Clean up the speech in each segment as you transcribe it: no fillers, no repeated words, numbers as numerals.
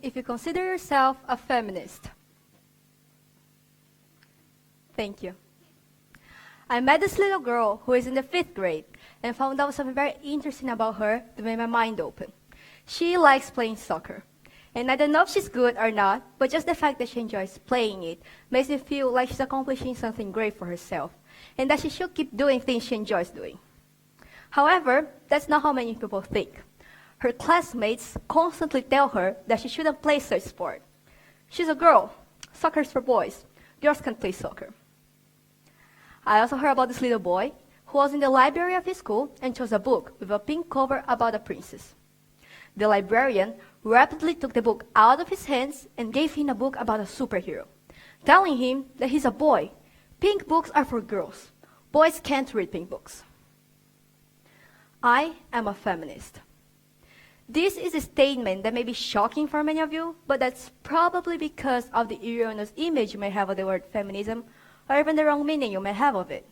if you consider yourself a feminist. Thank you. I met this little girl who is in the 5th grade and found out something very interesting about her that made my mind open. She likes playing soccer. And I don't know if she's good or not, but just the fact that she enjoys playing it makes me feel like she's accomplishing something great for herself, and that she should keep doing things she enjoys doing. However, that's not how many people think. Her classmates constantly tell her that she shouldn't play such sport. She's a girl. Soccer's for boys. Girls can't play soccer. I also heard about this little boy who was in the library of his school and chose a book with a pink cover about a princess. The librarian rapidly took the book out of his hands and gave him a book about a superhero, telling him that he's a boy. Pink books are for girls. Boys can't read pink books. I am a feminist. This is a statement that may be shocking for many of you, but that's probably because of the erroneous image you may have of the word feminism, or even the wrong meaning you may have of it.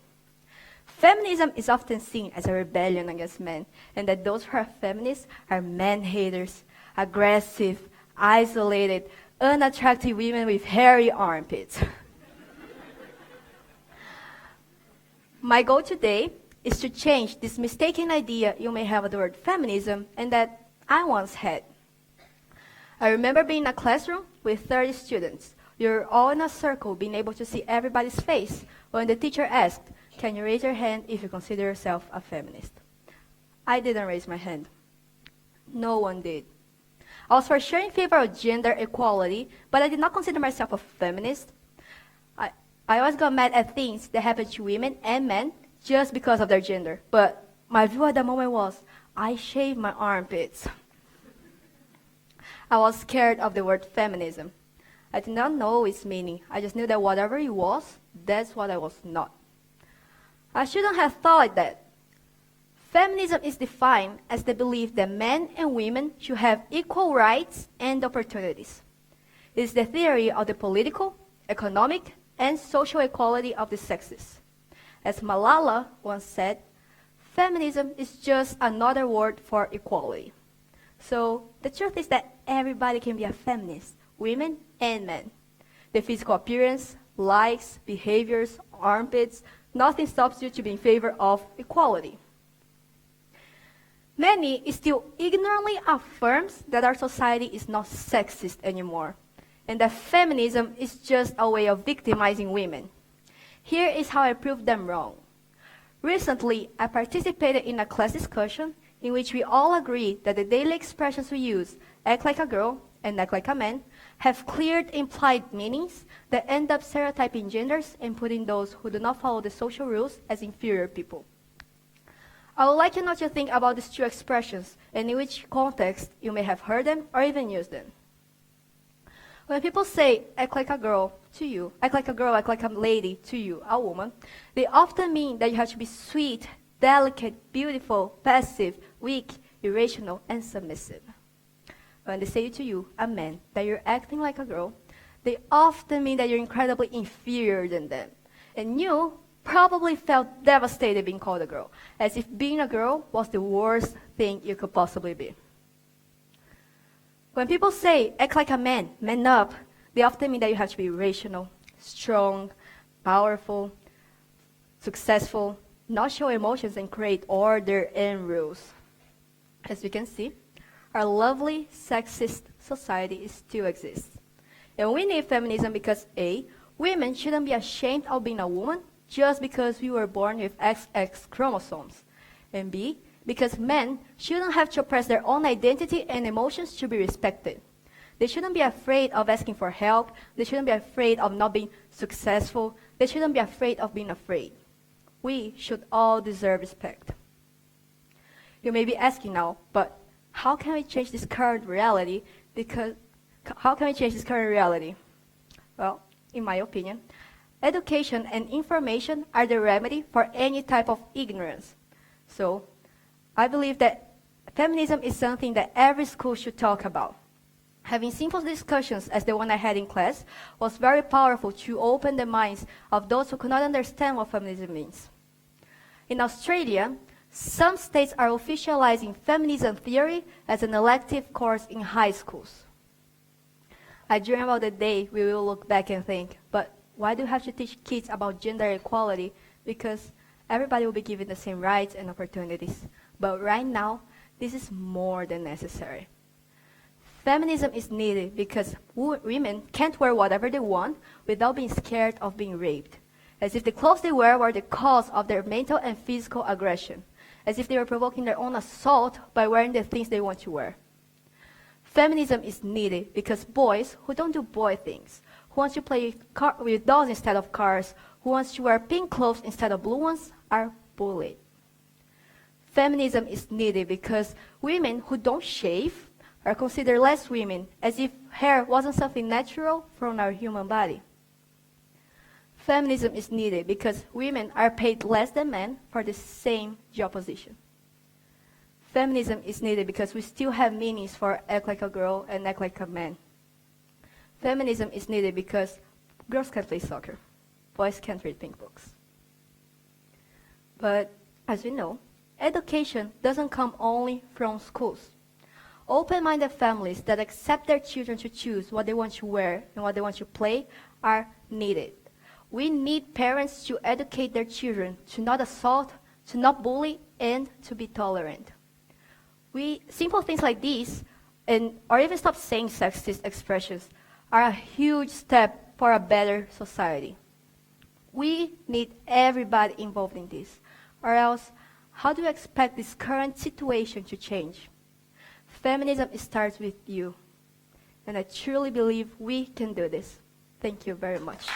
Feminism is often seen as a rebellion against men, and that those who are feminists are man-haters, aggressive, isolated, unattractive women with hairy armpits. My goal today is to change this mistaken idea you may have of the word feminism and that I once had. I remember being in a classroom with 30 students. You're all in a circle, being able to see everybody's face, when the teacher asked, "Can you raise your hand if you consider yourself a feminist?" I didn't raise my hand. No one did. I was for sure in favor of gender equality, but I did not consider myself a feminist. I always got mad at things that happen to women and men just because of their gender. But my view at the moment was, I shaved my armpits. I was scared of the word feminism. I did not know its meaning. I just knew that whatever it was, that's what I was not. I shouldn't have thought that. Feminism is defined as the belief that men and women should have equal rights and opportunities. It is the theory of the political, economic, and social equality of the sexes. As Malala once said, feminism is just another word for equality. So the truth is that everybody can be a feminist, women and men. The physical appearance, likes, behaviors, armpits, nothing stops you to be in favor of equality. Many still ignorantly affirms that our society is not sexist anymore, and that feminism is just a way of victimizing women. Here is how I proved them wrong. Recently, I participated in a class discussion in which we all agreed that the daily expressions we use, act like a girl and act like a man, have clear implied meanings that end up stereotyping genders and putting those who do not follow the social rules as inferior people. I would like you not to think about these two expressions and in which context you may have heard them or even used them. When people say, act like a girl to you, act like a girl, act like a lady to you, a woman, they often mean that you have to be sweet, delicate, beautiful, passive, weak, irrational, and submissive. When they say to you, a man, that you're acting like a girl, they often mean that you're incredibly inferior than them. And you probably felt devastated being called a girl, as if being a girl was the worst thing you could possibly be. When people say, act like a man, man up, they often mean that you have to be rational, strong, powerful, successful, not show emotions and create order and rules. As you can see, our lovely sexist society still exists. And we need feminism because A, women shouldn't be ashamed of being a woman just because we were born with XX chromosomes. And B, because men shouldn't have to oppress their own identity and emotions to be respected. They shouldn't be afraid of asking for help. They shouldn't be afraid of not being successful. They shouldn't be afraid of being afraid. We should all deserve respect. You may be asking now, but how can we change this current reality? How can we change this current reality? Well, in my opinion, education and information are the remedy for any type of ignorance. So, I believe that feminism is something that every school should talk about. Having simple discussions as the one I had in class was very powerful to open the minds of those who could not understand what feminism means. In Australia, some states are officializing feminism theory as an elective course in high schools. I dream about the day we will look back and think, but why do you have to teach kids about gender equality? Because everybody will be given the same rights and opportunities. But right now, this is more than necessary. Feminism is needed because women can't wear whatever they want without being scared of being raped, as if the clothes they wear were the cause of their mental and physical aggression, as if they were provoking their own assault by wearing the things they want to wear. Feminism is needed because boys who don't do boy things, who want to play with dolls instead of cars, who wants to wear pink clothes instead of blue ones, are bullied. Feminism is needed because women who don't shave are considered less women, as if hair wasn't something natural from our human body. Feminism is needed because women are paid less than men for the same job position. Feminism is needed because we still have meanings for act like a girl and act like a man. Feminism is needed because girls can't play soccer, boys can't read pink books. But as we know, education doesn't come only from schools. Open-minded families that accept their children to choose what they want to wear and what they want to play are needed. We need parents to educate their children to not assault, to not bully, and to be tolerant. Simple things like these, or even stop saying sexist expressions, are a huge step for a better society. We need everybody involved in this, or else how do you expect this current situation to change? Feminism starts with you, and I truly believe we can do this. Thank you very much.